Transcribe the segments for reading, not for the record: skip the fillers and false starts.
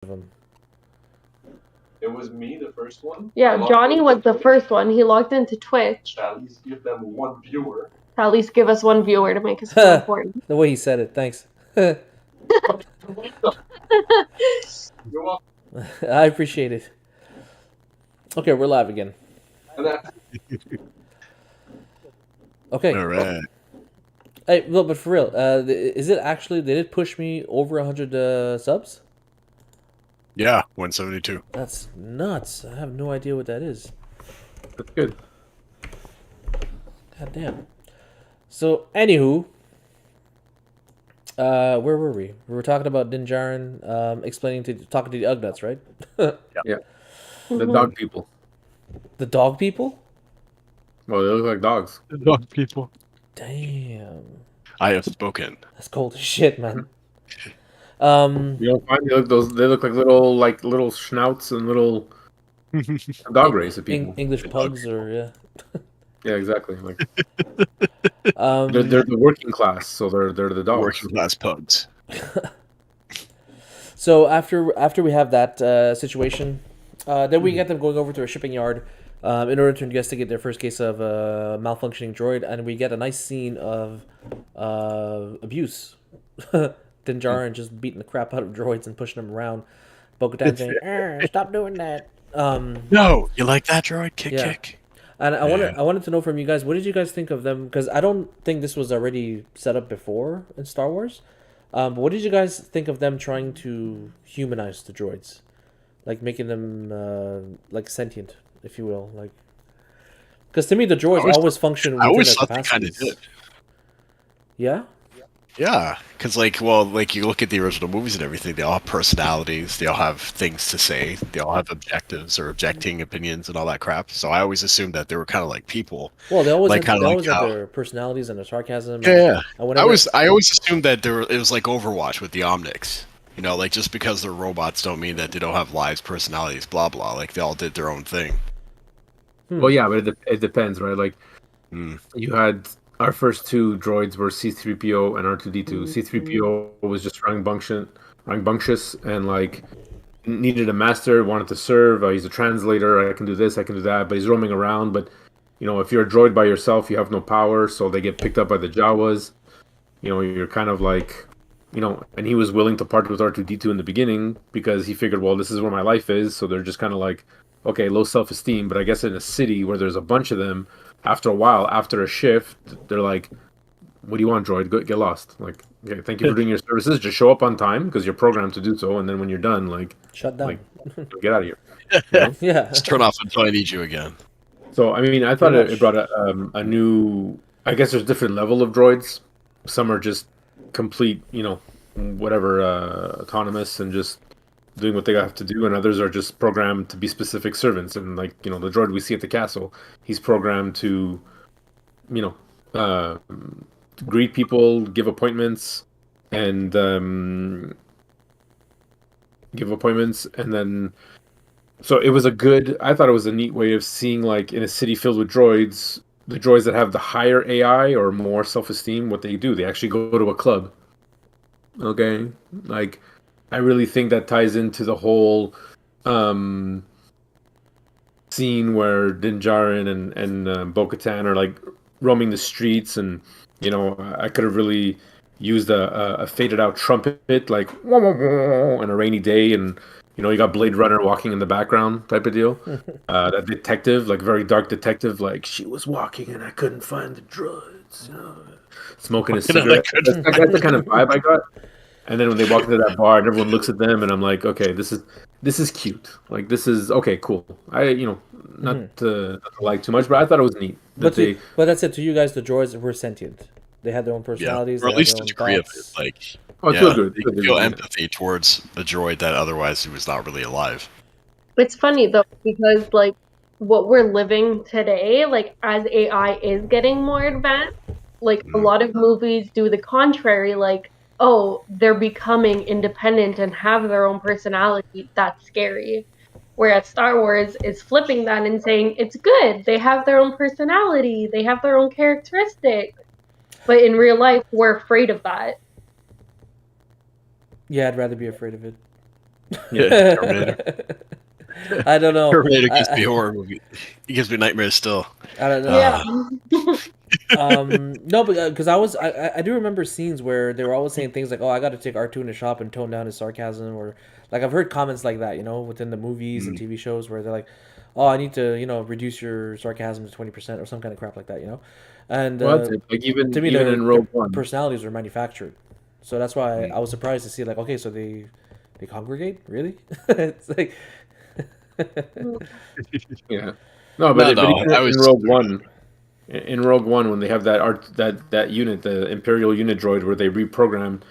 them. It was me, the first one. Yeah, Johnny was the first one. He logged into Twitch. At least give them one viewer. At least give us one viewer to make us feel important. The way he said it, thanks. You're welcome. I appreciate it. Okay, we're live again. Okay. All right. Hey, no, but for real, is it actually? Did it push me over 100 subs? Yeah, 172. That's nuts. I have no idea what that is. That's good. God damn. So, anywho, where were we? We were talking about Din Djarin, talking to the Ugnuts, right? Yeah. The dog people. The dog people? Well, they look like dogs. The dog people. Damn. I have spoken. That's cold as shit, man. You don't find they look like little schnauts and little dog race of people. English pugs, or yeah. Yeah, exactly. Like they're the working class, so they're the dogs. Working class pugs. So after we have that situation, then we get them going over to a shipping yard in order to investigate their first case of malfunctioning droid, and we get a nice scene of abuse. Din Djarin just beating the crap out of droids and pushing them around. Bo-Katan saying, "Stop doing that." No, you like that droid? Kick. And I wanted to know from you guys, what did you guys think of them? Because I don't think this was already set up before in Star Wars. But what did you guys think of them trying to humanize the droids, like making them like sentient, if you will, like? Because to me, the droids always function within their capacities. They kind of did. Yeah. Yeah, because you look at the original movies and everything, they all have personalities, they all have things to say, they all have objectives or objecting opinions and all that crap. So I always assumed that they were kind of like people. Well, they always have their personalities and their sarcasm. Yeah, and I always assumed that it was like Overwatch with the Omnics. You know, like just because they're robots don't mean that they don't have lives, personalities, blah blah. Like they all did their own thing. Well, yeah, but it depends, right? Like you had. Our first two droids were C-3PO and R2-D2. C-3PO was just rambunctious and like needed a master, wanted to serve. He's a translator. I can do this, I can do that. But he's roaming around. But you know, if you're a droid by yourself, you have no power. So they get picked up by the Jawas. You know, you're kind of like, you know. And he was willing to part with R2-D2 in the beginning because he figured, well, this is where my life is. So they're just kind of like, okay, low self-esteem. But I guess in a city where there's a bunch of them. After a while, after a shift, they're like, "What do you want, droid? Get lost. Like, okay, thank you for doing your services. Just show up on time because you're programmed to do so. And then when you're done, like, shut down, get out of here." You know? Yeah, just turn off until I need you again. So, I mean, I thought it brought a new. I guess there's different level of droids. Some are just complete, you know, whatever, autonomous and just doing what they have to do, and others are just programmed to be specific servants. And like, you know, the droid we see at the castle, he's programmed to, you know, greet people, give appointments, and then so it was I thought it was a neat way of seeing, like, in a city filled with droids, the droids that have the higher AI or more self-esteem, what they do, they actually go to a club. Okay, like, I really think that ties into the whole scene where Din Djarin and Bo-Katan are like roaming the streets, and you know, I could have really used a faded out trumpet, like on a rainy day, and you know, you got Blade Runner walking in the background type of deal. That detective, like very dark detective, like she was walking and I couldn't find the droids, you know, smoking a cigarette. That's the kind of vibe I got. And then when they walk into that bar and everyone looks at them, and I'm like, okay, this is cute. Like, this is okay, cool. You know, not to like too much, but I thought it was neat. But that's it. To you guys, the droids were sentient. They had their own personalities. Yeah, or at least a degree of it. Like, you feel empathy towards a droid that otherwise he was not really alive. It's funny though, because like what we're living today, like as AI is getting more advanced, like a lot of movies do the contrary, like, oh, they're becoming independent and have their own personality. That's scary. Whereas Star Wars is flipping that and saying it's good. They have their own personality. They have their own characteristics. But in real life, we're afraid of that. Yeah, I'd rather be afraid of it. Yeah, Terminator. I don't know. Terminator gives me a horror movie. It gives me nightmares still. I don't know. Yeah. No, but because I do remember scenes where they were always saying things like, "Oh, I got to take R2 in the shop and tone down his sarcasm," or like I've heard comments like that, within the movies and TV shows where they're like, "Oh, I need to, reduce your sarcasm to 20% or some kind of crap like that." And Well, that's it. Like to me, even in Rogue One, personalities are manufactured, so that's why I was surprised to see like, okay, so they congregate, really? It's like, yeah. No, but, No, even I was in Rogue One, when they have that unit, the Imperial unit droid, where they reprogram,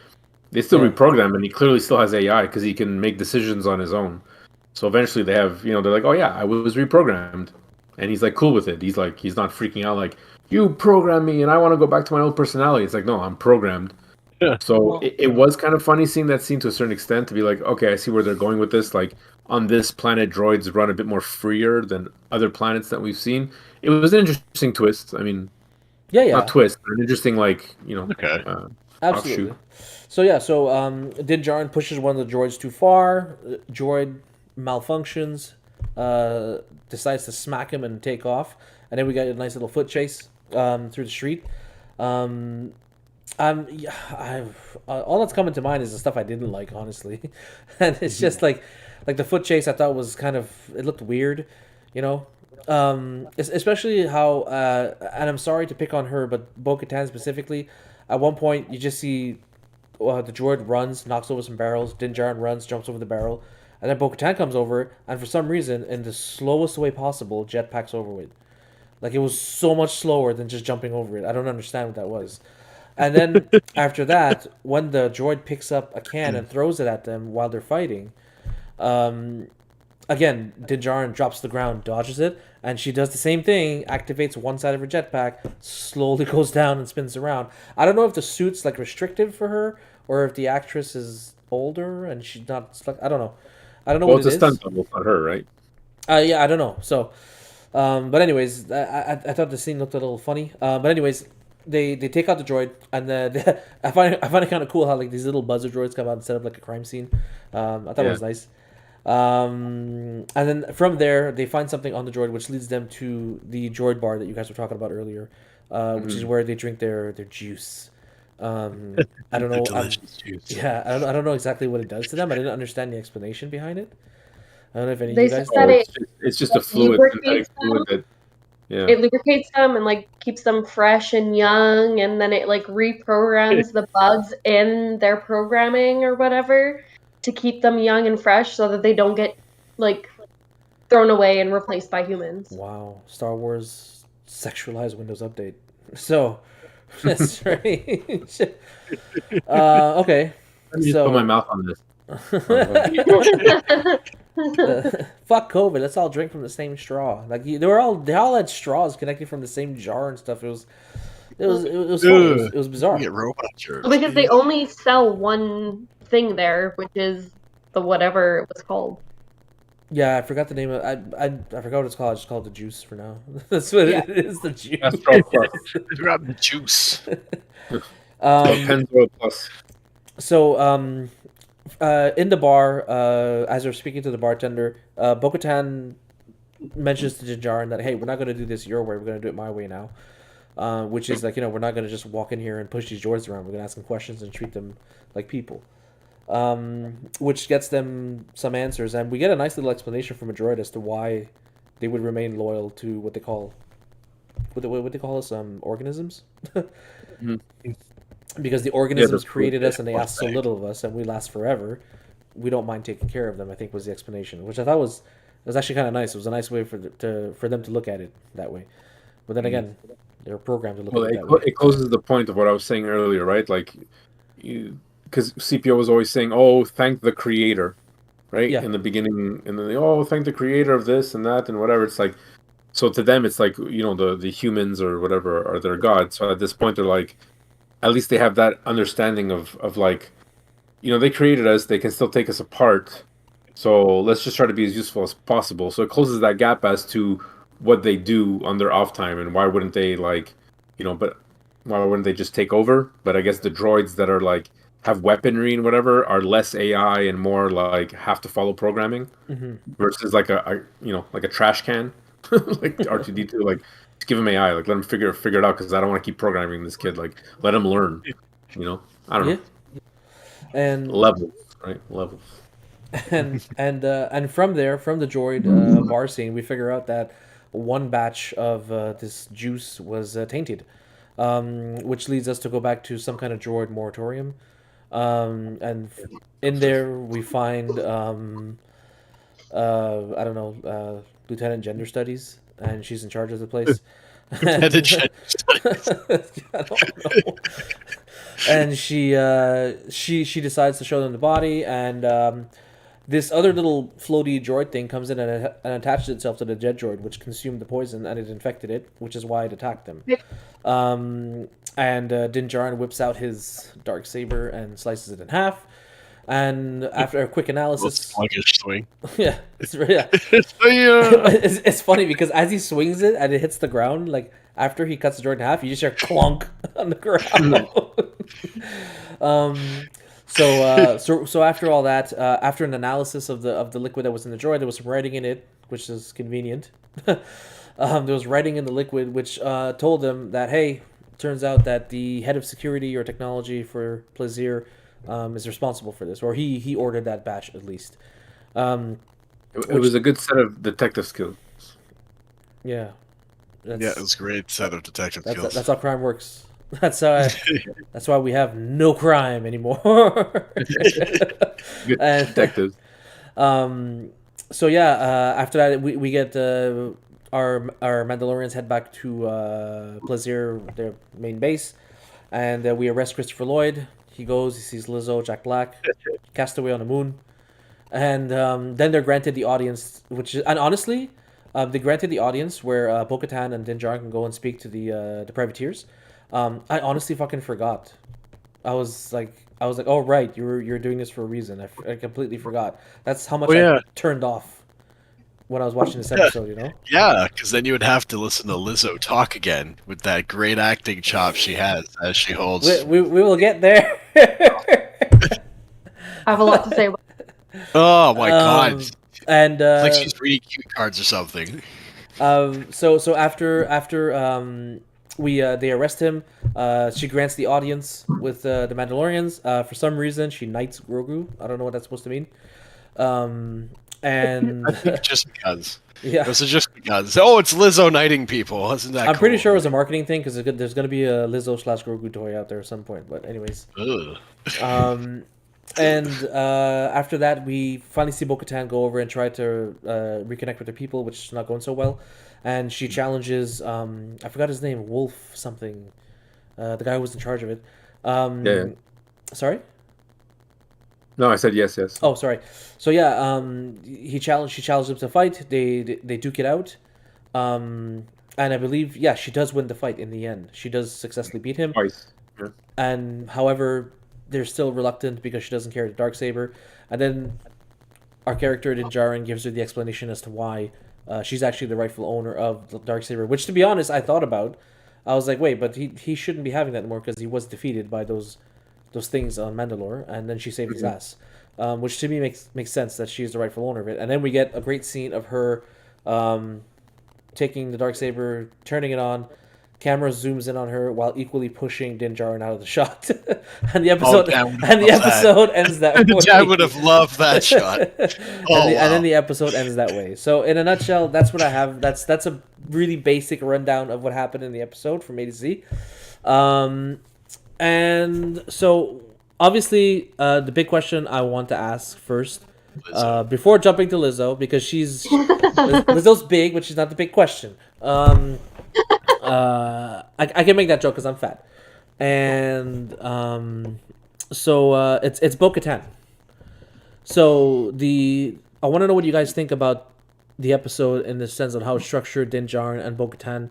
they still Yeah. reprogram, and he clearly still has AI because he can make decisions on his own. So eventually, they have, they're like, oh yeah, I was reprogrammed, and he's like cool with it. He's like, he's not freaking out like, you programmed me, and I want to go back to my old personality. It's like, no, I'm programmed. Yeah. So it was kind of funny seeing that scene to a certain extent, to be like, okay, I see where they're going with this. Like, on this planet, droids run a bit more freer than other planets that we've seen. It was an interesting twist. I mean, yeah, not twist, but an interesting, like, Okay. absolutely. offshoot. So Din Djarin pushes one of the droids too far. Droid malfunctions, decides to smack him and take off, and then we got a nice little foot chase through the street. Yeah, all that's coming to mind is the stuff I didn't like, honestly, and it's just like the foot chase. I thought was kind of, it looked weird, especially how and I'm sorry to pick on her, but Bo-Katan specifically. At one point, you just see the droid runs, knocks over some barrels. Din Djarin runs, jumps over the barrel, and then Bo-Katan comes over, and for some reason, in the slowest way possible, jetpacks over it. Like, it was so much slower than just jumping over it. I don't understand what that was. And then after that, when the droid picks up a can and throws it at them while they're fighting, again, Din Djarin drops to the ground, dodges it, and she does the same thing, activates one side of her jetpack, slowly goes down and spins around. I don't know if the suit's like restricted for her or if the actress is older and she's not. Like, I don't know. I don't know Well, what it's it a is. stunt double, not her, right? Yeah, I don't know. So, but anyways, I thought the scene looked a little funny. But anyways, they take out the droid, and I find it kind of cool how like these little buzzer droids come out and set up like a crime scene. I thought it was nice. And then from there, they find something on the droid, which leads them to the droid bar that you guys were talking about earlier, which is where they drink their juice. I don't know. Delicious juice. Yeah, I don't know exactly what it does to them. I didn't understand the explanation behind it. I don't know if any of They you said guys. that It's just a fluid, synthetic fluid that, yeah. it lubricates them and like keeps them fresh and young, and then it like reprograms the bugs in their programming or whatever to keep them young and fresh so that they don't get like thrown away and replaced by humans. Wow, Star Wars sexualized Windows Update. So that's strange. Okay, Let me just so put my mouth on this. fuck COVID. Let's all drink from the same straw. Like they all had straws connected from the same jar and stuff. It was funny. It was bizarre. You get robot shirts. Because they only sell one thing there, which is the whatever it was called. Yeah, I forgot the name of. I forgot what it's called. I just called it the juice for now. That's what it is. The juice. That's Pro Plus. Grab the juice. Pennzoil Plus. So, in the bar, as they're speaking to the bartender, Bo-Katan mentions to Din Djarin that, hey, we're not going to do this your way. We're going to do it my way now. Which is like, we're not going to just walk in here and push these droids around. We're going to ask them questions and treat them like people. Which gets them some answers. And we get a nice little explanation from a droid as to why they would remain loyal to what they call... What they call us? Organisms? Because the organisms created us and they asked so little of us and we last forever. We don't mind taking care of them, I think was the explanation. Which I thought was actually kind of nice. It was a nice way for them to look at it that way. But then again, they're programmed to look at it that way. It closes the point of what I was saying earlier, right? Like, because CPO was always saying, "Oh, thank the creator," right? Yeah. In the beginning, and then thank the creator of this and that and whatever. It's like, so to them, it's like the humans or whatever are their gods. So at this point, they're like, at least they have that understanding of like, they created us. They can still take us apart. So let's just try to be as useful as possible. So it closes that gap as to what they do on their off time and why wouldn't they but why wouldn't they just take over? But I guess the droids that are like have weaponry and whatever are less AI and more like have to follow programming versus like a like a trash can like R2D2. Like just give him AI, like let him figure it out because I don't want to keep programming this kid. Like let him learn. I don't know. And Levels, right? Levels. and from there, from the droid bar scene, we figure out that one batch of this juice was tainted, which leads us to go back to some kind of droid moratorium. And in there we find I don't know, Lieutenant Gender Studies, and she's in charge of the place. Lieutenant Gender Studies. I don't know. And she decides to show them the body, and this other little floaty droid thing comes in and attaches itself to the dead droid, which consumed the poison and it infected it, which is why it attacked them. And Din Djarin whips out his dark saber and slices it in half. And after a quick analysis, Sluggish swing. yeah, it's funny because as he swings it and it hits the ground, like after he cuts the droid in half, you just hear clunk on the ground. So after all that, after an analysis of the liquid that was in the droid, there was some writing in it, which is convenient. There was writing in the liquid which told them that, hey, turns out that the head of security or technology for Plaisir is responsible for this, or he ordered that batch at least. It was a good set of detective skills. Yeah. Yeah, it was a great set of detective skills. That's how crime works. That's why we have no crime anymore. Good detectives. So yeah, after that we get our Mandalorians head back to Plaisir, their main base, and we arrest Christopher Lloyd. He goes, he sees Lizzo, Jack Black, Castaway on the Moon, and then they're granted the audience, and honestly, they granted the audience where Bo-Katan and Din Djarin can go and speak to the privateers. I honestly fucking forgot. I was like, oh right, you're doing this for a reason. I completely forgot. That's how much I turned off when I was watching this episode. Yeah, because then you would have to listen to Lizzo talk again with that great acting chop she has as she holds. We will get there. I have a lot to say about Oh my god! And It's like she's reading cue cards or something. So after they arrest him, she grants the audience with the Mandalorians. For some reason, she knights Grogu. I don't know what that's supposed to mean. And I think just because. Yeah. This is just because. Oh, it's Lizzo knighting people. Isn't that I'm pretty cool? sure it was a marketing thing because there's going to be a Lizzo/Grogu toy out there at some point. But anyways. Ugh. And after that, we finally see Bo-Katan go over and try to reconnect with her people, which is not going so well. And she challenges, I forgot his name, Wolf something, the guy who was in charge of it. Yeah. Sorry? No, I said yes. Oh, sorry. So yeah, she challenged him to fight. They duke it out. And I believe, yeah, she does win the fight in the end. She does successfully beat him. Twice. Yeah. And however, they're still reluctant because she doesn't carry the darksaber. And then our character Din Djarin gives her the explanation as to why she's actually the rightful owner of the darksaber. Which, to be honest, I thought about. I was like, wait, but he shouldn't be having that anymore because he was defeated by those things on Mandalore, and then she saved his ass. Which to me makes sense that she's the rightful owner of it. And then we get a great scene of her taking the darksaber, turning it on. Camera zooms in on her while equally pushing Din Djarin out of the shot, and the episode ends that way. I would have loved that shot. And then the episode ends that way. So in a nutshell, that's what I have. That's a really basic rundown of what happened in the episode from A to Z. And so obviously, the big question I want to ask first, before jumping to Lizzo, because Lizzo's big, but she's not the big question. I can make that joke because I'm fat, and so it's Bo-Katan. So I want to know what you guys think about the episode in the sense of how it's structured, Din Djarin and Bo-Katan.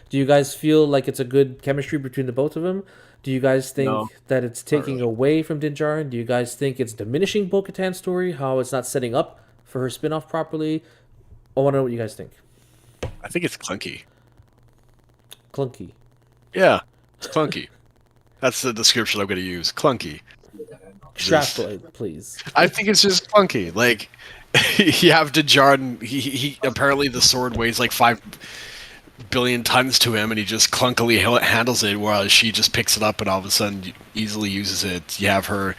Do you guys feel like it's a good chemistry between the both of them? Do you guys think that it's taking away from Din Djarin? Do you guys think it's diminishing Bo-Katan's story? How it's not setting up for her spin-off properly? I want to know what you guys think. I think it's clunky. Clunky. Yeah, it's clunky. That's the description I'm going to use. Clunky. Extrapolate, please. I think it's just clunky. Like you have Djarin. He apparently the sword weighs like 5 billion tons to him, and he just clunkily handles it, while she just picks it up and all of a sudden easily uses it. You have her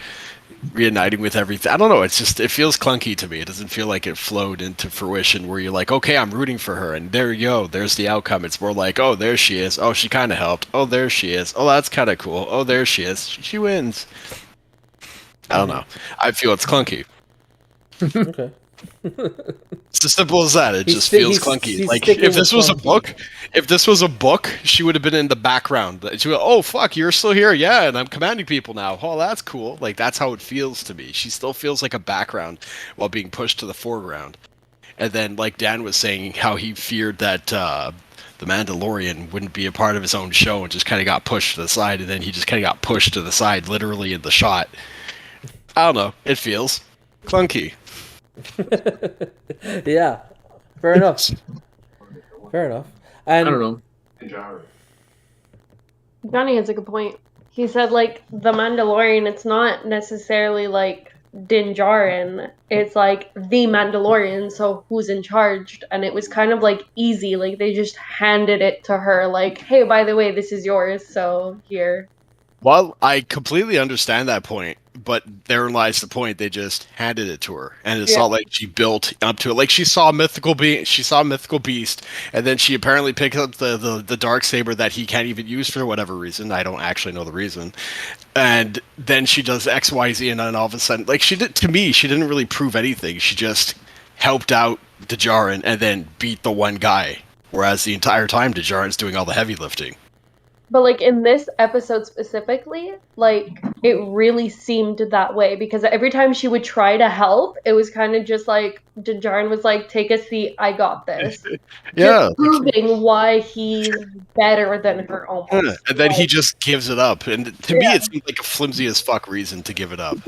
reuniting with everything. I don't know. It's just, it feels clunky to me. It doesn't feel like it flowed into fruition where you're like, okay, I'm rooting for her, and there you go. There's the outcome. It's more like, oh, there she is. Oh, she kind of helped. Oh, there she is. Oh, that's kind of cool. Oh, there she is. She wins. I don't know. I feel it's clunky. Okay. It's as simple as that. It He's just sti- feels he's- clunky. he's Like sticking if this with was a clunky. book, she would have been in the background. She would, oh fuck, you're still here, yeah, and I'm commanding people now. Oh, that's cool. Like that's how it feels to me. She still feels like a background while being pushed to the foreground. And then, like Dan was saying, how he feared that the Mandalorian wouldn't be a part of his own show and just kind of got pushed to the side, and then he just kind of got pushed to the side, literally in the shot. I don't know. It feels clunky. Yeah. Fair enough. Fair enough. And I don't know. Jara. Johnny has a good point. He said, like, the Mandalorian, it's not necessarily like Din Djarin. It's like the Mandalorian, so who's in charge? And it was kind of like easy. Like, they just handed it to her, like, hey, by the way, this is yours, so here. Well, I completely understand that point, but therein lies the point. They just handed it to her, and it's Yeah. not like she built up to it. Like she saw a mythical beast, and then she apparently picked up the dark saber that he can't even use for whatever reason. I don't actually know the reason. And then she does X, Y, Z, and then all of a sudden, like she did to me, she didn't really prove anything. She just helped out Djarin and then beat the one guy, whereas the entire time Djarin's doing all the heavy lifting. But, like, in this episode specifically, like, it really seemed that way. Because every time she would try to help, it was kind of just like, Din Djarin was like, take a seat, I got this. Yeah. Just proving why he's better than her almost. Yeah, and then he Like, just gives it up, and to me, Yeah. it seemed like a flimsy as fuck reason to give it up.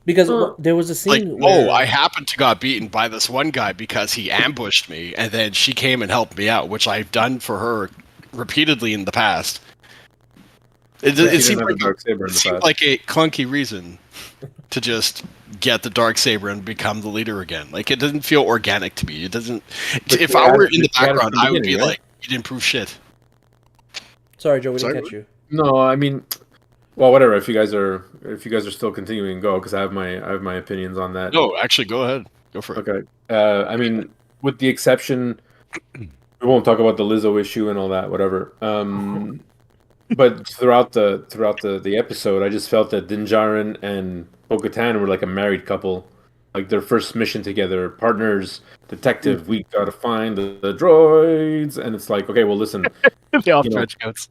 because Mm. there was a Like, scene where oh, I happened to got beaten by this one guy because he ambushed me, and then she came and helped me out, which I've done for her repeatedly in the past. It, Yeah, it he seemed didn't have like a dark saber in it the seemed past. like a clunky reason to just get the dark saber and become the leader again. Like it doesn't feel organic to me. It doesn't. But If she I were had- in the she had it background, from the I would be beginning, right? like, "You didn't prove shit." sorry, Joe, we Sorry? didn't catch you. No, I mean, well, whatever. If you guys are still continuing, go, because I have my opinions on that. No, actually, go ahead. Go for it. Okay. I mean, with the exception, we won't talk about the Lizzo issue and all that, whatever. But throughout the episode, I just felt that Din Djarin and Bo-Katan were like a married couple, like their first mission together, partners, detective. We gotta find the droids, and it's like, okay, well, listen, The off You know, trench coats.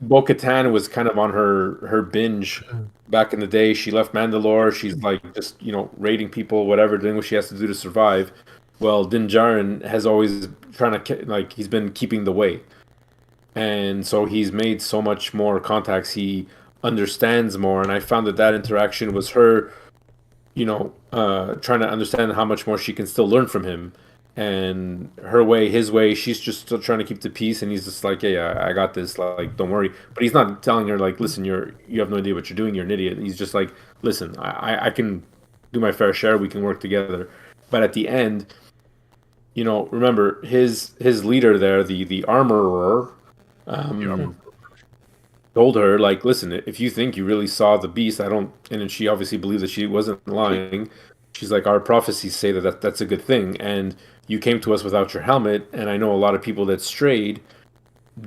Bo-Katan was kind of on her binge back in the day. She left Mandalore. She's like just raiding people, whatever, doing what she has to do to survive. Well, Din Djarin has always trying to he's been keeping the way, and so he's made so much more contacts. He understands more, and I found that interaction was her, trying to understand how much more she can still learn from him. And her way, his way, she's just still trying to keep the peace, and he's just like, "Yeah, I got this. Like, don't worry." But he's not telling her like, "Listen, you have no idea what you're doing. You're an idiot." He's just like, "Listen, I can do my fair share. We can work together." But at the end, remember his leader there, the armorer, told her like, "Listen, if you think you really saw the beast, I don't." And then she obviously believed that she wasn't lying. She's like, "Our prophecies say that's a good thing, and you came to us without your helmet, and I know a lot of people that strayed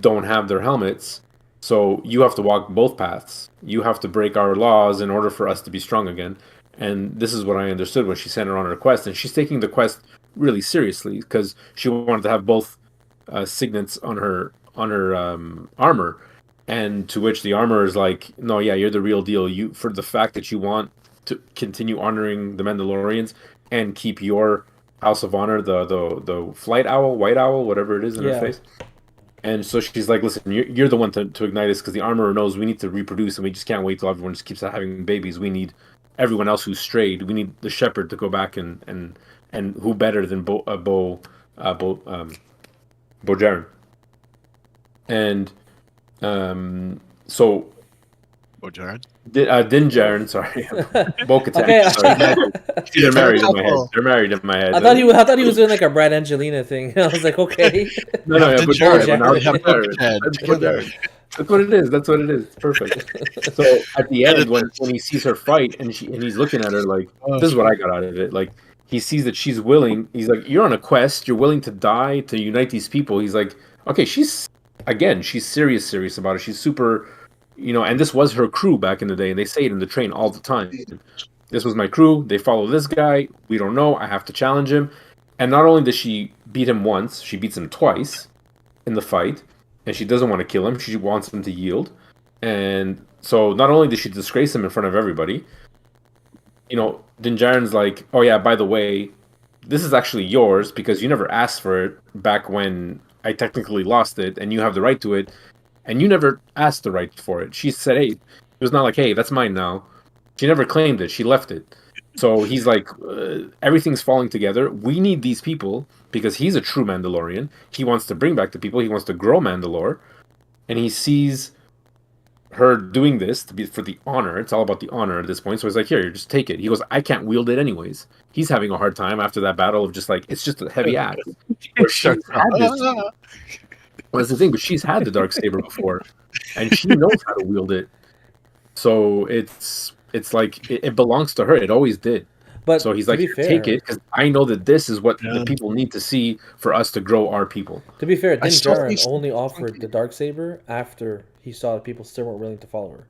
don't have their helmets, so you have to walk both paths. You have to break our laws in order for us to be strong again." And this is what I understood when she sent her on her quest, and she's taking the quest really seriously because she wanted to have both signets on her armor. And to which the armor is like, "No, yeah, you're the real deal. You, for the fact that you want to continue honoring the Mandalorians and keep your House of Honor, the flight owl, white owl, whatever it is in her Yeah. face." And so she's like, "Listen, you're the one to ignite us because the armorer knows we need to reproduce and we just can't wait till everyone just keeps having babies. We need everyone else who's strayed. We need the shepherd to go back and who better than Bo Jaren." And so Oh, Jared. Din Djarin, sorry, Bo-Katan. Okay. Sorry, they're married in my head. They're married in my head. I thought he was doing like a Brad Angelina thing. I was like, okay. No, yeah, but Djarin. That's what it is. That's what it is. It's perfect. So at the end, when he sees her fight and he's looking at her like, this is what I got out of it. Like, he sees that she's willing. He's like, you're on a quest. You're willing to die to unite these people. He's like, okay, she's serious about it. She's super, and this was her crew back in the day, and they say it in the train all the time. This was my crew. They follow this guy. We don't know. I have to challenge him. And not only does she beat him once, she beats him twice in the fight. And she doesn't want to kill him. She wants him to yield. And so not only does she disgrace him in front of everybody, Din Djarin's like, oh yeah, by the way, this is actually yours because you never asked for it back when I technically lost it, and you have the right to it, and you never asked the right for it. She said, hey, it was not like, hey, that's mine now. She never claimed it. She left it. So he's like, everything's falling together. We need these people because he's a true Mandalorian. He wants to bring back the people. He wants to grow Mandalore. And he sees her doing this for the honor. It's all about the honor at this point. So he's like, here, just take it. He goes, I can't wield it anyways. He's having a hard time after that battle of just like, it's just a heavy axe. That's the thing, but she's had the Darksaber before. And she knows how to wield it. So it's like it belongs to her. It always did. But so he's like, take it, because I know that this is what the people need to see for us to grow our people. To be fair, Din Djarin only offered the Darksaber after he saw that people still weren't willing to follow her.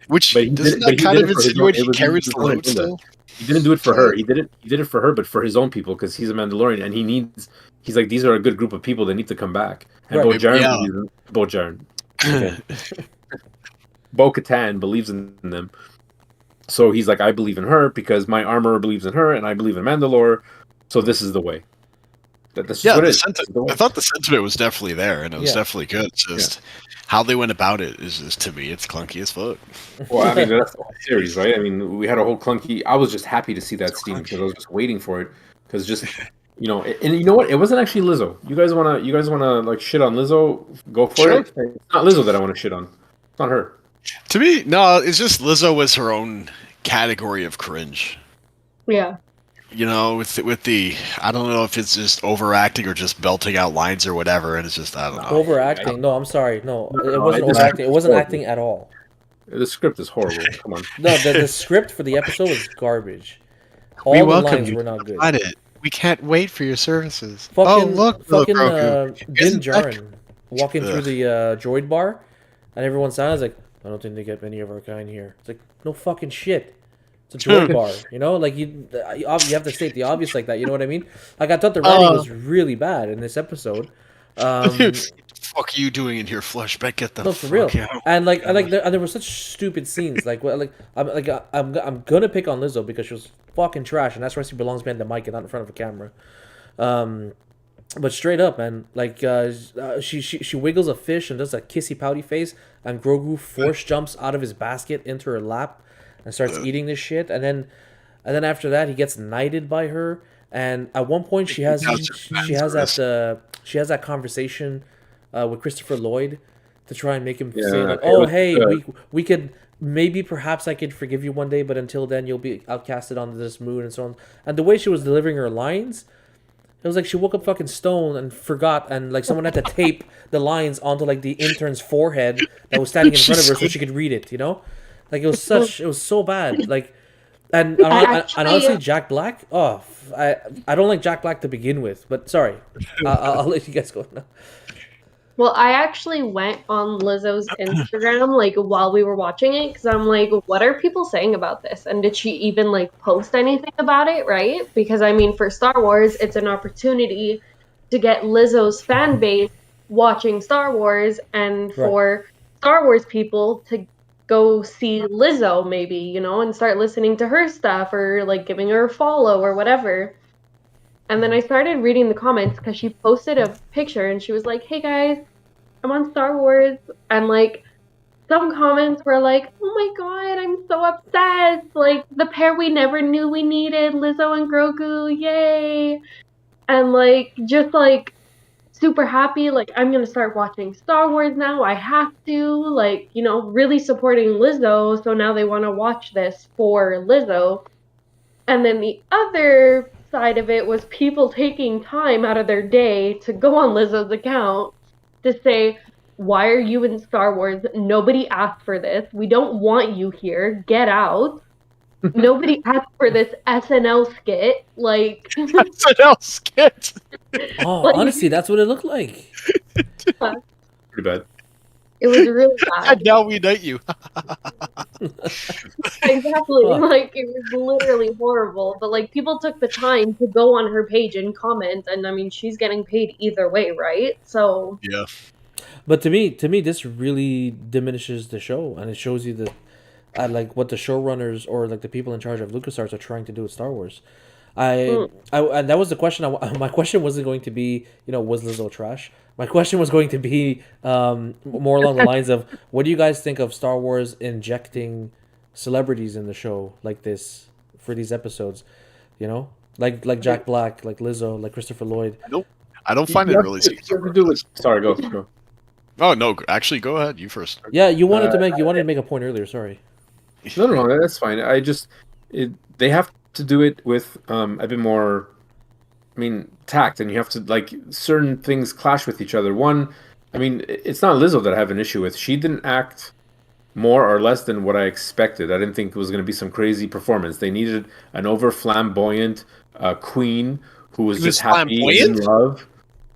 Which doesn't that kind of insinuate he carries the load still? He didn't do it for her. He did it for her, but for his own people, because he's a Mandalorian and he's like, these are a good group of people. They need to come back. And Bo-Katan believes in them. So he's like, I believe in her because my armor believes in her, and I believe in Mandalore. So this is the way. That's what it is. I thought the sentiment was definitely there, and it was definitely good. It's just how they went about it is just, to me, it's clunky as fuck. Well, I mean, that's the whole series, right? I mean, we had a whole clunky. I was just happy to see that scene because I was just waiting for it. Because just and you know what? It wasn't actually Lizzo. You guys wanna like shit on Lizzo? Go for it. It's not Lizzo that I want to shit on. It's not her. To me, no, it's just Lizzo was her own category of cringe. Yeah. With the, I don't know if it's just overacting or just belting out lines or whatever, and it's just, I don't know. Overacting? No, I'm sorry. No, it wasn't overacting. It wasn't acting at all. The script is horrible. Come on. No, the script for the episode was garbage. All the lines were not good. We can't wait for your services. Fucking Din Djarin walking through the droid bar, and everyone sounds like, I don't think they get many of our kind here. It's like, no fucking shit. It's a droid bar, Like you have to state the obvious like that. You know what I mean? Like I thought the writing was really bad in this episode. Fuck are you doing in here, Flashback? Get the for real. Out. And there were such stupid scenes. I'm gonna pick on Lizzo because she was fucking trash, and that's where she belongs behind the mic and not in front of a camera. But straight up, man, she wiggles a fish and does a kissy pouty face, and Grogu force jumps out of his basket into her lap and starts eating this shit, and then after that he gets knighted by her, and at one point she has that conversation with Christopher Lloyd to try and make him say like, oh hey, we could perhaps I could forgive you one day, but until then you'll be outcasted onto this moon and so on. And the way she was delivering her lines, it was like she woke up fucking stoned and forgot, and like someone had to tape the lines onto like the intern's forehead that was standing in front of her so she could read it, Like it was so bad. Like, and honestly, Jack Black. Oh, I don't like Jack Black to begin with. But sorry, I'll let you guys go now. Well, I actually went on Lizzo's Instagram like while we were watching it because I'm like, what are people saying about this? And did she even like post anything about it? Right? Because I mean, for Star Wars, it's an opportunity to get Lizzo's fan base watching Star Wars, and for Star Wars people to go see Lizzo maybe, and start listening to her stuff or like giving her a follow or whatever. And then I started reading the comments because she posted a picture and she was like, hey guys, I'm on Star Wars. And like some comments were like, oh my god, I'm so obsessed. Like the pair we never knew we needed, Lizzo and Grogu, yay. And like just like super happy. Like, I'm gonna start watching Star Wars now. I have to. Like, you know, really supporting Lizzo. So now they want to watch this for Lizzo. And then the other side of it was people taking time out of their day to go on Lizzo's account to say, why are you in Star Wars? Nobody asked for this. We don't want you here. Get out. Nobody asked for this SNL skit. Like, That's an else skit. Oh, Like- honestly, that's what it looked like. Pretty bad. it was really bad. And now we unite you. Exactly. Fuck. Like, it was literally horrible. But, like, people took the time to go on her page and comment. And, I mean, she's getting paid either way, right? So, Yeah. But to me, this really diminishes the show, and it shows you the, like what the showrunners or like the people in charge of LucasArts are trying to do with Star Wars. And that was the question. My question wasn't going to be, you know, was Lizzo trash? My question was going to be more along the lines of, what do you guys think of Star Wars injecting celebrities in the show like this for these episodes? You know, like Jack Black, like Lizzo, like Christopher Lloyd. I don't find it really. You have to do with. Sorry, go. Oh no! Actually, go ahead. You first. Yeah, you wanted to make a point earlier. Sorry. No, that's fine. They have to do it with a bit more, I mean, tact, and you have to, like, certain things clash with each other. One, I mean, it's not Lizzo that I have an issue with. She didn't act more or less than what I expected. I didn't think it was going to be some crazy performance. They needed an over flamboyant queen who was just happy and in love.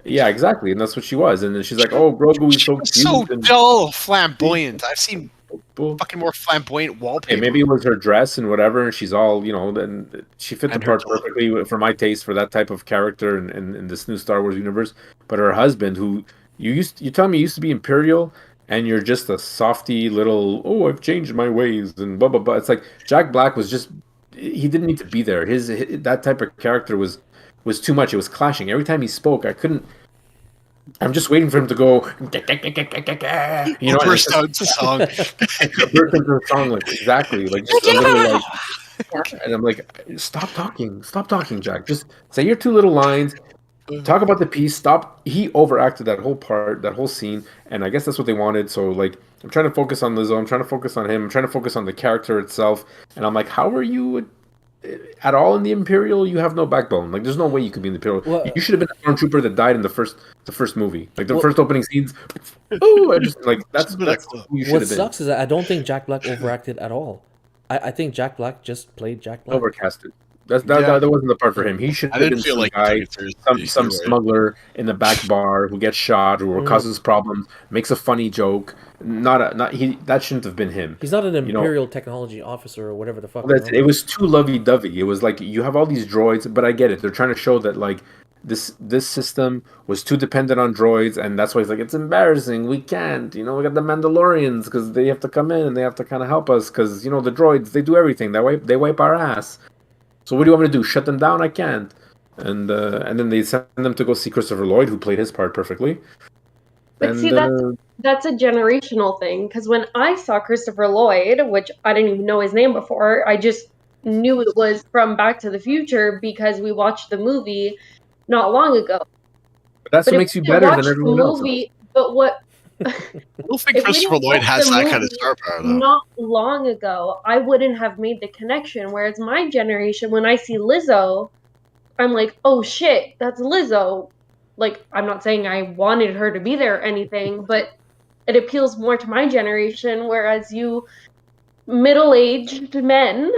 Yeah, exactly, and that's what she was. And then she's like, "Oh, Grogu is so cute." So dull, flamboyant. I've seen fucking more flamboyant wallpaper. Okay, maybe it was her dress and whatever, and she's all, you know, and she fit the part perfectly for my taste for that type of character in this new Star Wars universe. But her husband, who you tell me used to be Imperial, and you're just a softy little, oh, I've changed my ways and blah blah blah. It's like Jack Black was just, he didn't need to be there. His that type of character was too much. It was clashing. Every time he spoke, I couldn't. I'm just waiting for him to go, you know, burst out into song. burst into a song, like, exactly, like, just a little, like, and I'm like, stop talking, Jack. Just say your two little lines, talk about the piece. Stop. He overacted that whole part, that whole scene, and I guess that's what they wanted. So, like, I'm trying to focus on Lizzo. I'm trying to focus on him. I'm trying to focus on the character itself. And I'm like, how are you at all in the Imperial? You have no backbone. Like, there's no way you could be in the Imperial. Well, you should have been a stormtrooper that died in the first movie. Like, the first opening scenes. Oh, I just, like, that's who you should what have been. sucks is that I don't think Jack Black overacted at all. I think Jack Black just played Jack Black. Overcasted. That wasn't the part for him. He should have been some guy, some smuggler in the back bar who gets shot or causes problems, makes a funny joke. That shouldn't have been him. He's not an Imperial technology officer or whatever the fuck. It was too lovey-dovey. It was like, you have all these droids, but I get it. They're trying to show that, like, this system was too dependent on droids, and that's why he's like, it's embarrassing. We can't, we got the Mandalorians because they have to come in and they have to kind of help us because, the droids, they do everything. They wipe our ass. So what do you want me to do? Shut them down? I can't. And then they send them to go see Christopher Lloyd, who played his part perfectly. But see, that's a generational thing, because when I saw Christopher Lloyd, which I didn't even know his name before, I just knew it was from Back to the Future because we watched the movie not long ago. But that's what makes you better than everyone else. But what... I don't think Christopher Lloyd has that kind of star power, though. Not long ago, I wouldn't have made the connection. Whereas my generation, when I see Lizzo, I'm like, oh shit, that's Lizzo. Like, I'm not saying I wanted her to be there or anything, but it appeals more to my generation. Whereas you middle-aged men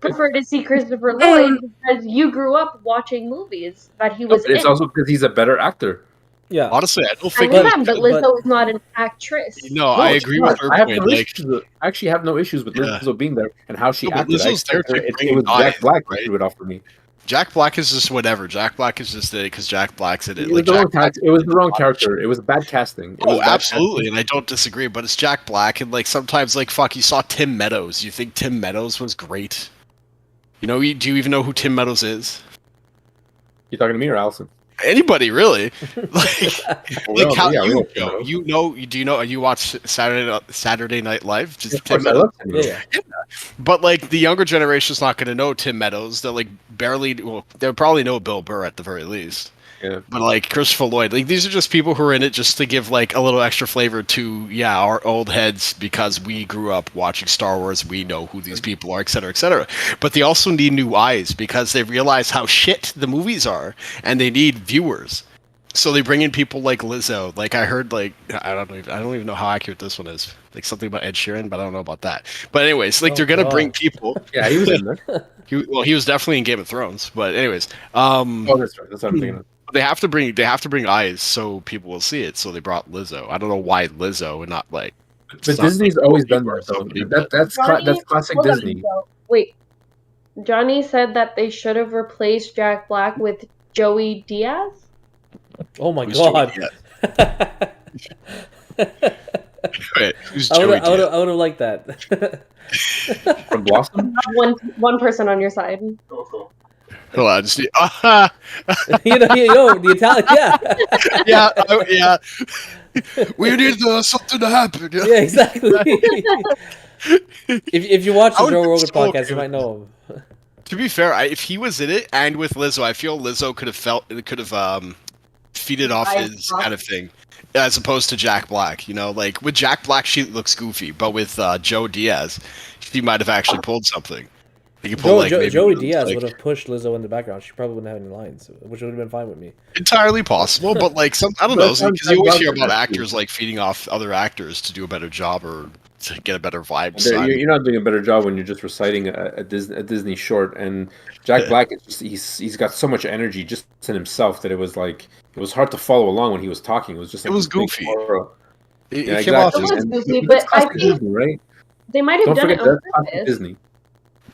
prefer to see Christopher Lloyd because you grew up watching movies that he was in. It's also because he's a better actor. Yeah. Honestly, I don't think. But Lizzo is not an actress. No, I agree with her point. I actually have no issues with Lizzo being there and how she acted. Lizzo's there to it was Jack Black who threw it off for me. Jack Black is just whatever. Jack Black is just it because Jack Black's in it. It was the wrong character. It was bad casting. Absolutely, and I don't disagree. But it's Jack Black, and like sometimes, like fuck, you saw Tim Meadows. You think Tim Meadows was great? Do you even know who Tim Meadows is? You talking to me or Allison? Anybody really? You watch Saturday Night Live? Just Tim Meadows. Yeah. But like the younger generation's not going to know Tim Meadows. They'll probably know Bill Burr at the very least. Yeah. But like Christopher Lloyd, like these are just people who are in it just to give like a little extra flavor to our old heads because we grew up watching Star Wars. We know who these people are, et cetera, et cetera. But they also need new eyes because they realize how shit the movies are, and they need viewers. So they bring in people like Lizzo. Like I heard, like I don't even know how accurate this one is. Like something about Ed Sheeran, but I don't know about that. But anyways, like they're gonna bring people. Yeah, he was in there. He was definitely in Game of Thrones. But anyways, Oh, that's right. That's what I'm thinking of. they have to bring eyes so people will see it. So they brought Lizzo. I don't know why Lizzo and not like. But Disney's always done that. somebody, Though. That's classic hold on, Disney. Wait, Johnny said that they should have replaced Jack Black with Joey Diaz. Oh my Who's god. Joey Wait, who's I Joey would Diaz? have liked that. From Blossom? Not one person on your side. Cool. Hold on, just you know, the Italian, yeah. We need something to happen. yeah, exactly. if you watch I the would Joe be Rogan so podcast, okay you might with know him. To be fair, if he was in it and with Lizzo, I feel Lizzo could have feeded off his kind of thing, as opposed to Jack Black. You know, like with Jack Black, she looks goofy, but with Joe Diaz, she might have actually pulled something. He could pull, maybe Joey one of those, Diaz like, would have pushed Lizzo in the background. She probably wouldn't have any lines, which would have been fine with me. entirely possible, but like I don't But know, it sounds because you always like hear about Black- actors like feeding off other actors to do a better job or to get a better vibe. You're not doing a better job when you're just reciting a Disney short. And Jack Black is just, he's got so much energy just in himself that it was hard to follow along when he was talking. It was just like It was this big goofy. aura. It Yeah, came off exactly. It was And goofy, that's but I classic think Disney, right? they might have Don't done forget it on that's classic purpose. Disney.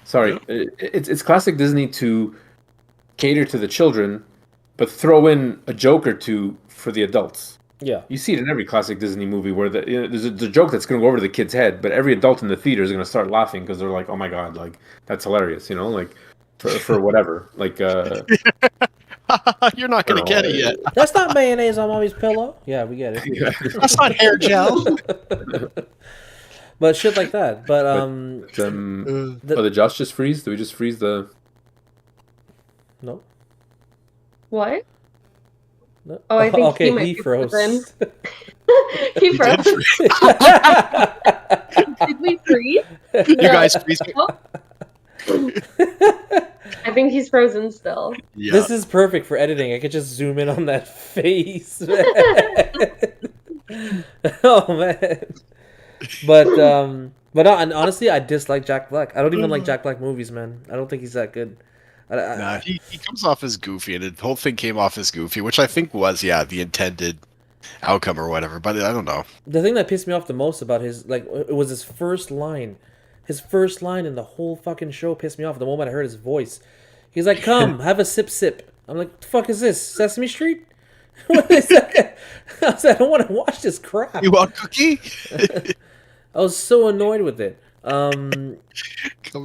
Sorry, it's classic Disney to cater to the children, but throw in a joke or two for the adults. Yeah. You see it in every classic Disney movie where there's a joke that's going to go over the kid's head, but every adult in the theater is going to start laughing because they're like, "Oh my god, like that's hilarious!" You know, like for whatever. Like, You're not gonna get it yet. That's not mayonnaise on mommy's pillow. Yeah, we get it. That's not hair gel. But shit like that. But the Josh just freeze? Do we just freeze the? no. What? No. Oh, I think okay, he might he be froze. frozen. He froze. Did we freeze? You guys freeze. I think he's frozen still. Yeah. This is perfect for editing. I could just zoom in on that face. Oh man. But no, and honestly, I dislike Jack Black. I don't even like Jack Black movies, man. I don't think he's that good. Nah, he comes off as goofy, and the whole thing came off as goofy, which I think was the intended outcome or whatever. But I don't know. The thing that pissed me off the most about it was his first line. His first line in the whole fucking show pissed me off the moment I heard his voice. He's like, "Come, have a sip." I'm like, "The fuck is this? Sesame Street?" What is that? I said, "I don't want to watch this crap." You want cookie? I was so annoyed with it. Come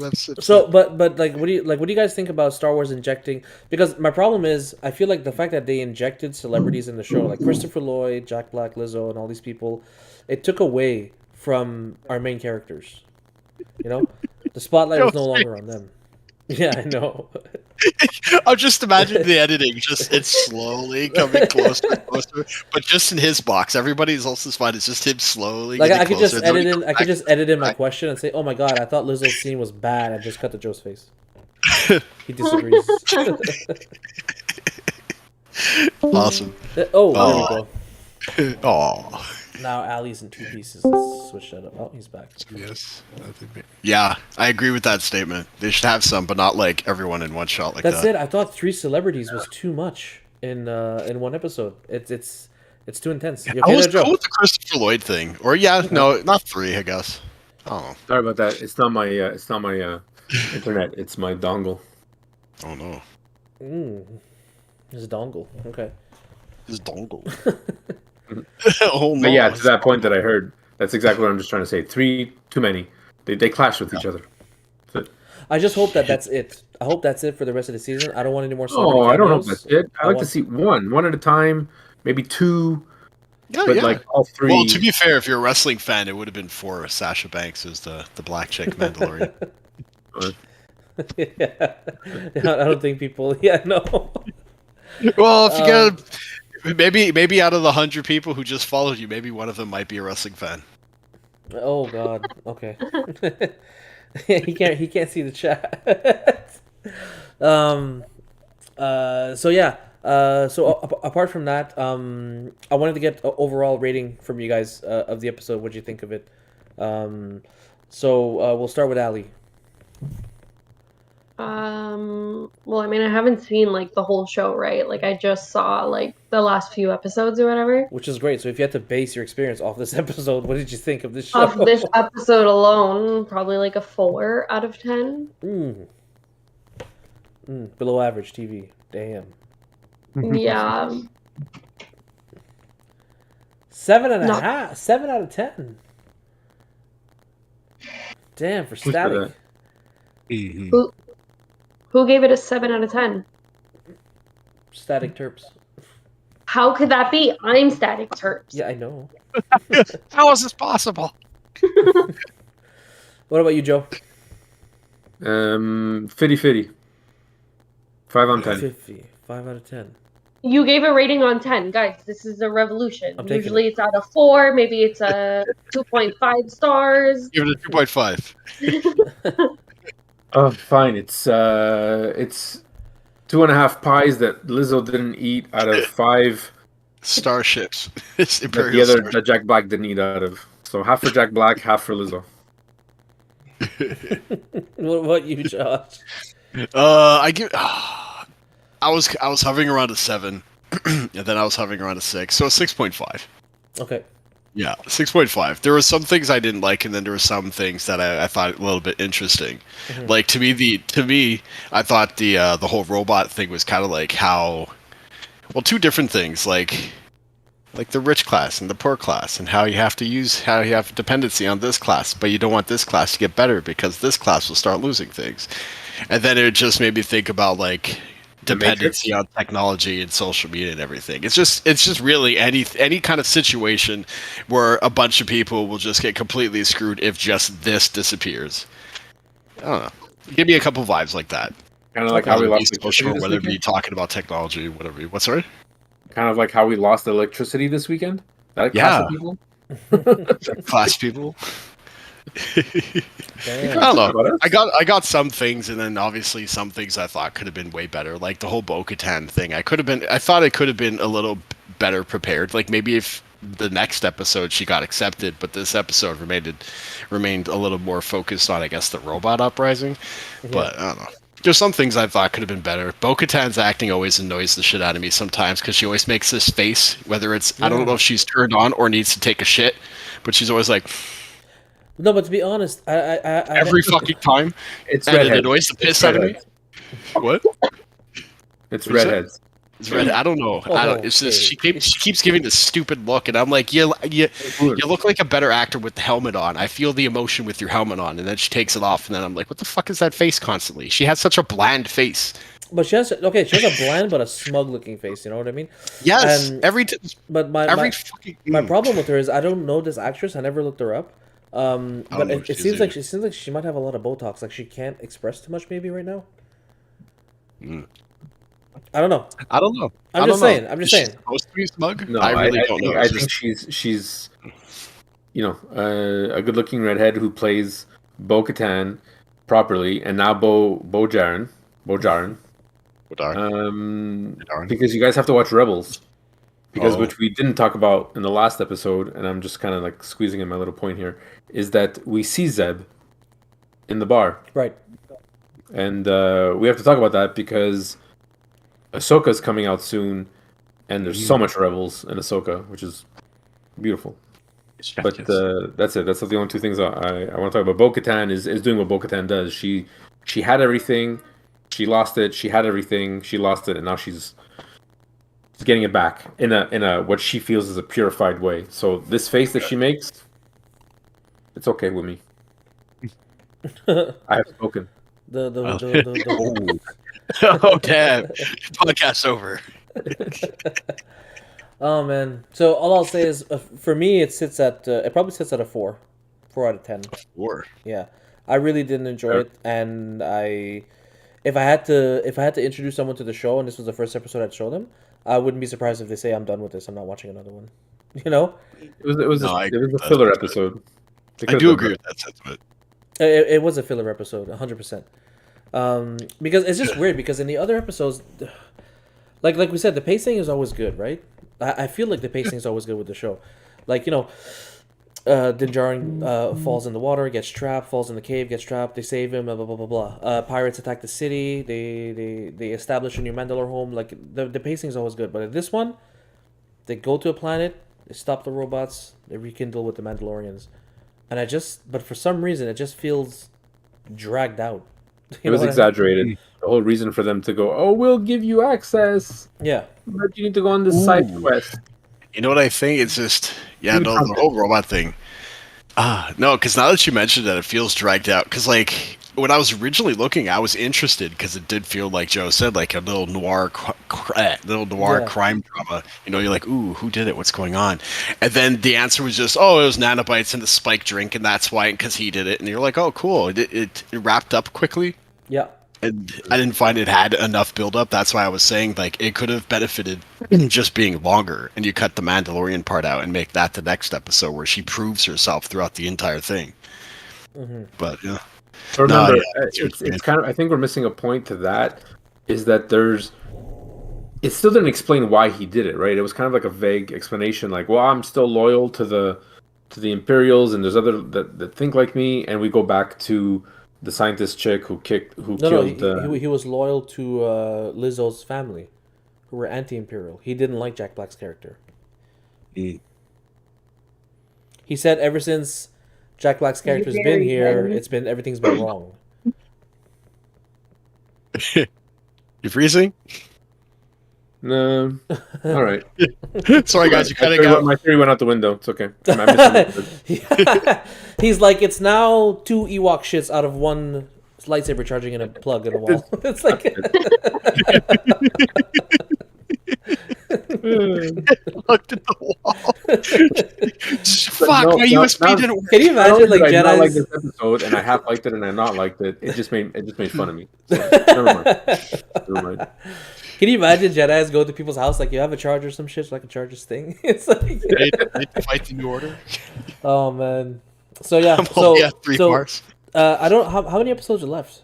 have sip. So, but like, what do you guys think about Star Wars injecting? Because my problem is, I feel like the fact that they injected celebrities in the show, like Christopher Lloyd, Jack Black, Lizzo, and all these people, it took away from our main characters. You know, the spotlight was no longer on them. Yeah, I know. I'm just imagining the editing, it's slowly coming closer and closer, but just in his box. Everybody's else's fine. It's just him slowly. Like getting I could closer, just and then edit he in. goes I could back just to edit in my back. question and say, "Oh my god, I thought Lizzo's scene was bad." And just cut to Joe's face. He disagrees. Awesome. Oh, there we go. Oh. Now Ali's in two pieces. Let's switch that up. Oh, he's back. Yes. Yeah, I agree with that statement. They should have some, but not like everyone in one shot like That's that. it. I thought 3 celebrities was too much in one episode. It's too intense. You I okay was there, Joe? cool with the Christopher Lloyd thing, or no, not 3, I guess. Oh, Sorry about that. It's not my internet. It's my dongle. oh no, His dongle. Okay. his dongle. Oh no. But yeah, to that point that I heard, that's exactly what I'm just trying to say. 3 too many. They clash with each other. I just hope that's it. I hope that's it for the rest of the season. I don't want any more. Oh, I don't know if cameos. that's it. I like to want- see one at a time, maybe 2, Yeah, but yeah. like all 3. Well, to be fair, if you're a wrestling fan, it would have been 4 Sasha Banks as the black chick Mandalorian. Yeah. I don't think people. Yeah, no. Well, if you Um, get maybe out of the 100 people who just followed you, maybe one of them might be a wrestling fan. Oh God. Okay. He can't see the chat. um. So yeah. Apart from that, I wanted to get an overall rating from you guys of the episode. What do you think of it? We'll start with Ali. Well, I mean, I haven't seen like the whole show, right? Like, I just saw like the last few episodes or whatever. Which is great. So if you had to base your experience off this episode, what did you think of this show? Off this episode alone, probably like a 4 out of 10. Below average TV. Damn. Yeah. 7.5. 7 out of 10. Damn, for Who said Static. that? Who gave it a 7 out of 10? Static Terps. How could that be? I'm Static Terps. Yeah, I know. How is this possible? What about you, Joe? Fitty fitty. 5 on 10. 50. 5 out of 10. You gave a rating on 10. Guys, this is a revolution. I'm taking Usually it's out of 4. Maybe it's a 2.5 stars. Give it a 2.5. Oh, fine. It's 2.5 pies that Lizzo didn't eat out of 5 Starships. It's that Imperial the other Starships. that Jack Black didn't eat out of. So half for Jack Black, half for Lizzo. What about you, Josh? I give. I was hovering around a 7, and then I was hovering around a 6, so a 6.5. Okay. Yeah, 6.5. There were some things I didn't like, and then there were some things that I thought a little bit interesting. Like to me, I thought the whole robot thing was kind of like how, well, two different things, like the rich class and the poor class, and how you have dependency on this class, but you don't want this class to get better because this class will start losing things. And then it just made me think about like dependency on technology and social media and everything. It's just really any kind of situation where a bunch of people will just get completely screwed if just this disappears. I don't know. Give me a couple vibes like that. Kind of like how we lost social, electricity this whether it be weekend. talking about technology, whatever. What's sorry? Kind of like how we lost electricity this weekend. That class of people. Class people. Damn. I don't know. I got some things, and then obviously some things I thought could have been way better. Like the whole Bo-Katan thing. I thought it could have been a little better prepared. Like maybe if the next episode she got accepted, but this episode remained a little more focused on, I guess, the robot uprising. Yeah. But I don't know. There's some things I thought could have been better. Bo-Katan's acting always annoys the shit out of me sometimes because she always makes this face, whether it's I don't know if she's turned on or needs to take a shit, but she's always like. No, but to be honest, I Every fucking time. It's and redheads. it annoys the piss out of me. What? It's What's that? redheads. It's red. I don't know. I don't. It's just she keeps giving this stupid look, and I'm like, you look like a better actor with the helmet on. I feel the emotion with your helmet on, and then she takes it off, and then I'm like, what the fuck is that face constantly? She has such a bland face. But she has a bland but a smug-looking face. You know what I mean? Yes. And- Every fucking. My problem with her is I don't know this actress. I never looked her up. But know it who she seems is like she might have a lot of Botox. Like she can't express too much maybe right now. I don't know. I'm just saying. Is she supposed to be smug? No, I really don't know. I think she's a good-looking redhead who plays Bo-Katan properly, and now Bo Jaren. Because you guys have to watch Rebels, because which we didn't talk about in the last episode, and I'm just kind of like squeezing in my little point here, is that we see Zeb in the bar, Right. and we have to talk about that because Ahsoka's coming out soon, and there's so much Rebels in Ahsoka, which is beautiful. But that's it. That's the only two things I want to talk about. Bo-Katan is doing what Bo-Katan does. She had everything, she lost it. She had everything, she lost it, and now she's getting it back in a what she feels is a purified way. So this face that she makes, it's okay with me. I have spoken. Oh damn! Podcast over. Oh man. So all I'll say is, for me, it probably sits at a 4 out of 10. 4. Yeah, I really didn't enjoy it, and if I had to introduce someone to the show and this was the first episode I'd show them, I wouldn't be surprised if they say I'm done with this. I'm not watching another one. You know, It was No, a filler episode. I do agree with that sentiment. it was a filler episode, 100%. Because it's just weird because in the other episodes, like we said, the pacing is always good, right? I feel like the pacing is always good with the show. Like, Din Djarin falls in the water, gets trapped, falls in the cave, gets trapped. They save him. Blah blah blah blah blah. Pirates attack the city. They establish a new Mandalore home. Like the pacing is always good, but in this one, they go to a planet. They stop the robots. They rekindle with the Mandalorians, but for some reason, it just feels dragged out. It was exaggerated. The whole reason for them to go, oh, we'll give you access, Yeah. but you need to go on this side quest. You know what I think? It's just the whole robot thing. No, because now that you mentioned that, it feels dragged out. Because like when I was originally looking, I was interested because it did feel like Joe said, like a little noir crime drama. You're like, ooh, who did it? What's going on? And then the answer was just, oh, it was nanobites in the spike drink, and that's why, because he did it. And you're like, oh, cool. It wrapped up quickly. Yeah. And I didn't find it had enough build-up. That's why I was saying, like, it could have benefited in just being longer, and you cut the Mandalorian part out and make that the next episode where she proves herself throughout the entire thing. Mm-hmm. But, yeah. Remember, it's kind of, I think we're missing a point to that, is that it still didn't explain why he did it, right? It was kind of like a vague explanation, like, well, I'm still loyal to the Imperials, and there's other that think like me, and we go back to the scientist chick who killed. He was loyal to Lizzo's family, who were anti-imperial. He didn't like Jack Black's character. He said ever since Jack Black's character's been here, everything's been wrong. You freezing? No. All right. Sorry, guys. You kind of got my theory went out the window. It's okay. He's like, it's now 2 Ewok shits out of 1 lightsaber charging in a plug in a wall. It's like looked at the wall. Fuck, my USB didn't work. Can you imagine like Jedi's... I like this episode, and I half liked it, and I not liked it. It just made fun of me. So, never mind. Can you imagine Jedi's go to people's house like, you have a charger or some shit so I can charge this thing? It's like they fight the new order. Oh man. So yeah. 3 parts. I don't. How many episodes are left?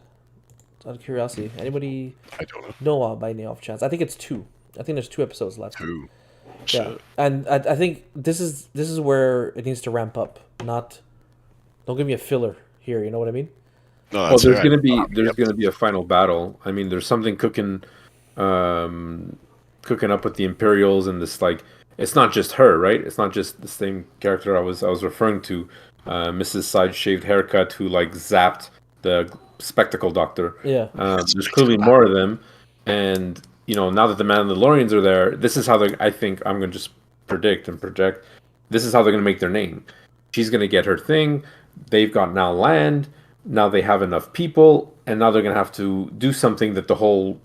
Out of curiosity, anybody? I don't know by any off chance. I think it's 2. I think there's 2 episodes left. 2. Yeah, shit. And I think this is where it needs to ramp up. Don't give me a filler here. You know what I mean? No, well, there's gonna be a final battle. I mean, there's something cooking up with the Imperials, and this, like, it's not just her, right? It's not just the same character I was referring to, Mrs. Side Shaved Haircut, who like zapped the spectacle doctor. Yeah. There's clearly more of them, and now that the Mandalorians are there, this is how I think I'm gonna just predict and project. This is how they're gonna make their name. She's gonna get her thing. They've got now land. Now they have enough people, and now they're gonna have to do something that the whole,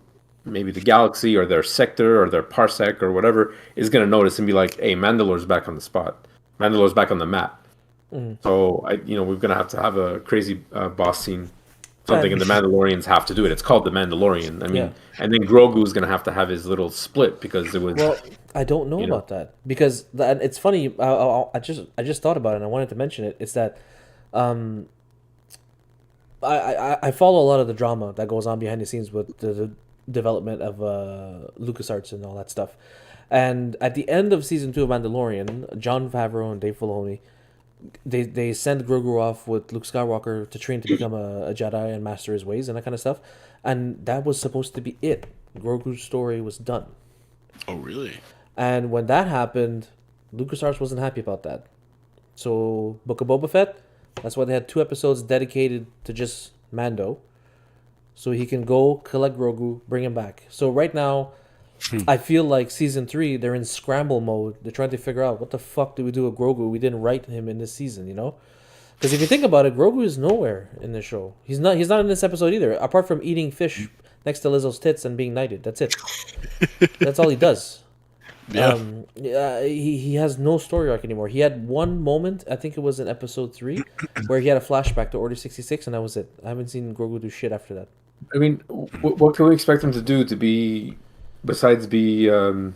maybe the galaxy or their sector or their parsec or whatever, is going to notice and be like, hey, Mandalore's back on the spot. Mandalore's back on the map. Mm. So, we're going to have a crazy boss scene, something, and the Mandalorians have to do it. It's called the Mandalorian. I mean, and then Grogu's going to have his little split because it was... Well, I don't know about that. Because it's funny, I just thought about it and I wanted to mention it. It's that I follow a lot of the drama that goes on behind the scenes with the development of LucasArts and all that stuff. And at the end of season 2 of Mandalorian, Jon Favreau and Dave Filoni, they send Grogu off with Luke Skywalker to train to become a Jedi and master his ways and that kind of stuff. And that was supposed to be it. Grogu's story was done. Oh, really? And when that happened, LucasArts wasn't happy about that. So Book of Boba Fett, that's why they had 2 episodes dedicated to just Mando. So he can go collect Grogu, bring him back. So right now, I feel like season 3, they're in scramble mode. They're trying to figure out, what the fuck do we do with Grogu? We didn't write him in this season, Because if you think about it, Grogu is nowhere in this show. He's not in this episode either, apart from eating fish next to Lizzo's tits and being knighted. That's it. That's all he does. Yeah. He has no story arc anymore. He had one moment, I think it was in episode 3, where he had a flashback to Order 66, and that was it. I haven't seen Grogu do shit after that. I mean, what can we expect him to do to be, besides be Din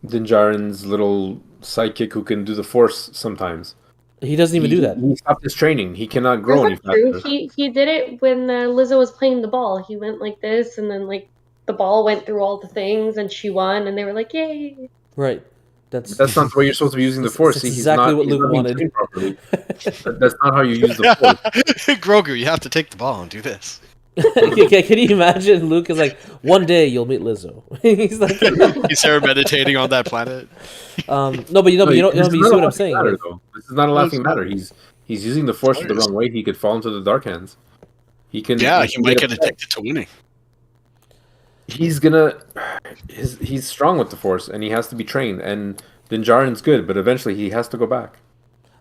Djarin's little sidekick who can do the Force sometimes? He doesn't even do that. He stopped his training. He cannot grow any That's true. faster. He did it when Lizzo was playing the ball. He went like this, and then like the ball went through all the things, and she won, and they were like, "Yay!" Right. That's That's not the way you're supposed to be using the That's Force. exactly See, he's not, what he's Luke not being wanted. trained properly. That's not how you use the Force. Grogu, you have to take the ball and do this. Can you imagine Luke is like, one day you'll meet Lizzo. He's like, He's there meditating on that planet. no, but you This is see not a what I'm laughing saying. matter, though. This is not a laughing matter. He's using the Force the hilarious. wrong way. He could fall into the dark hands. He can. Yeah, he he can might get upset. addicted to winning. He's gonna. He's strong with the Force, and he has to be trained. And Din Djarin's good, but eventually he has to go back.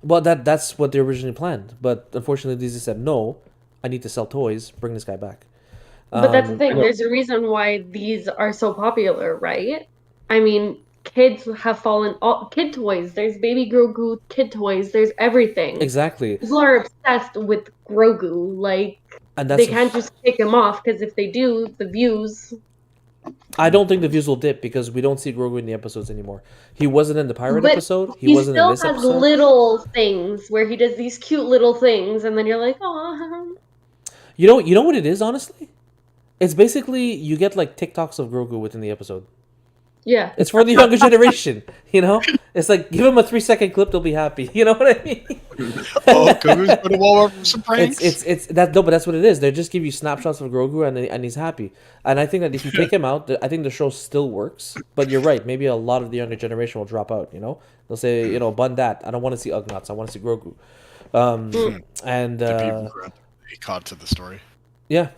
Well, that's what they originally planned, but unfortunately, Disney said no. I need to sell toys. Bring this guy back. But that's the Um, thing. There's a reason why these are so popular, right? I mean, kids have fallen. All kid toys. There's Baby Grogu kid toys. There's everything. exactly, People are obsessed with Grogu. Like and they can't just take him off because if they do, the views. I don't think the views will dip because we don't see Grogu in the episodes anymore. He wasn't in the pirate But episode. He He wasn't in still this has episode. little things where he does these cute little things, and then you're like, oh. You know what it is, honestly? It's basically you get like TikToks of Grogu within the episode. Yeah. It's for the younger generation, you know? It's like give them a 3-second clip, they'll be happy. You know what I mean? Oh, Grogu's going to Walmart for some pranks. It's that no, but that's what it is. They just give you snapshots of Grogu and he's happy. And I think that if you take him out, I think the show still works. But you're right, maybe a lot of the younger generation will drop out, you know? They'll say, you know, bun that. I don't want to see Ugnaughts, I want to see Grogu. And The people who are caught to the story. yeah.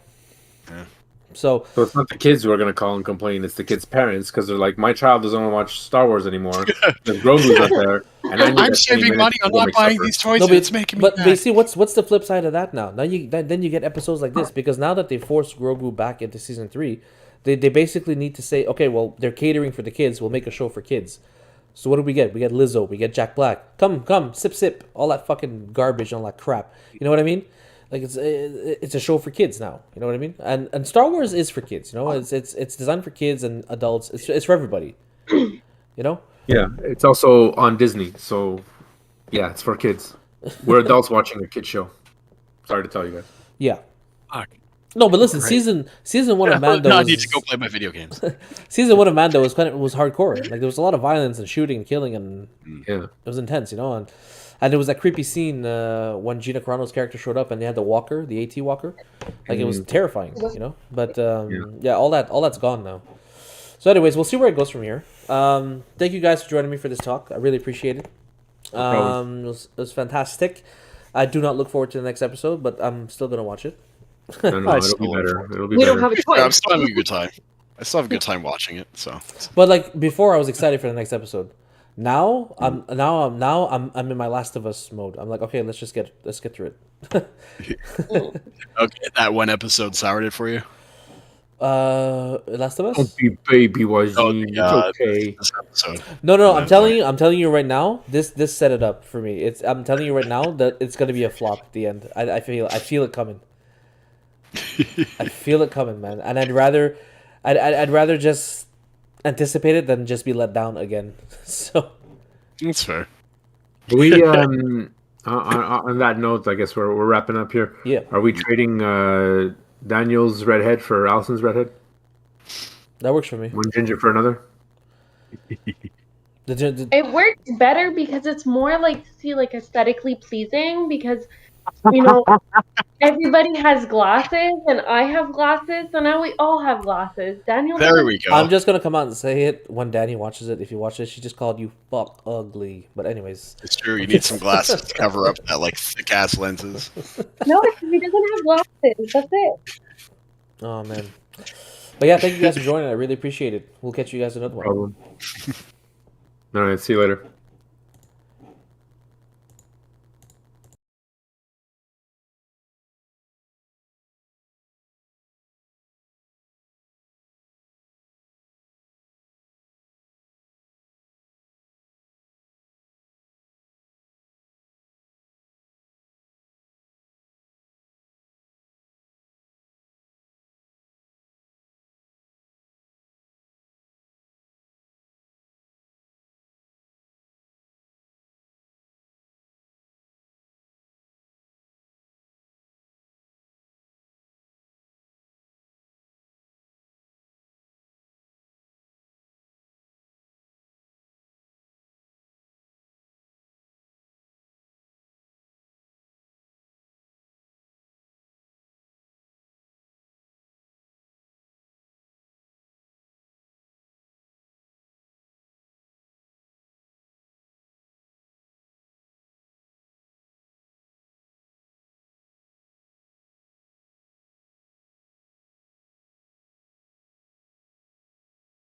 Yeah. So So it's not the kids who are going to call and complain. It's the kids' parents because they're like, my child doesn't want to watch Star Wars anymore because Grogu's not there. And I need I'm that 20 saving minutes money to on go not make buying supper. these toys, no, and it's making me but mad. see what's the flip side of that now? Now then you get episodes like this because now that they forced Grogu back into season 3, they basically need to say, okay, well they're catering for the kids. We'll make a show for kids. So what do we get? We get Lizzo. We get Jack Black. Come, sip, all that fucking garbage, all that crap. You know what I mean? Like it's a show for kids now. You know what I mean? And Star Wars is for kids. You know, it's designed for kids and adults. It's for everybody. You know? Yeah, it's also on Disney. So, yeah, it's for kids. We're adults watching a kid show. Sorry to tell you guys. Yeah. Fuck. No, but listen, Right. season 1 of Mando Now I was, need to go play my video games. season 1 of Mando was was hardcore. Like there was a lot of violence and shooting and killing and Yeah. it was intense, you know. And there was that creepy scene when Gina Carano's character showed up and they had the walker, the AT walker. Like it was terrifying, you know. But yeah, all that's gone now. So, anyways, we'll see where it goes from here. Thank you guys for joining me for this talk. I really appreciate it. problem. It was fantastic. I do not look forward to the next episode, but I'm still gonna watch it. No, I it'll still be look better. forward. It'll be We better. don't have a Yeah, I'm choice. still having a good time. I still have a good time watching it. So But like before, I was excited for the next episode. Now I'm in my Last of Us mode. I'm like, okay, let's get through it. okay, that one episode soured it for you. Last of Us. Don't be baby Wazine. Oh, It's okay. This episode. No. I'm telling you right now. This set it up for me. I'm telling you right now that it's gonna be a flop at the end. I feel it coming. I feel it coming, man. And I'd rather just anticipate it than just be let down again. So That's fair. We on that note, I guess we're wrapping up here. yeah, Are we trading Daniel's redhead for Allison's redhead? that works for me. One ginger for another? It works better because it's more like aesthetically pleasing because you know everybody has glasses and I have glasses and now we all have glasses. Daniel There doesn't. we go. I'm just gonna come out and say it when Danny watches it. If you watch it, she just called you fuck ugly. But anyways, It's true. You need some glasses to cover up that like thick ass lenses. No, it's 'cause he doesn't have glasses. That's it. oh man. But yeah, thank you guys for joining. I really appreciate it. We'll catch you guys another one. Problem. All right, see you later.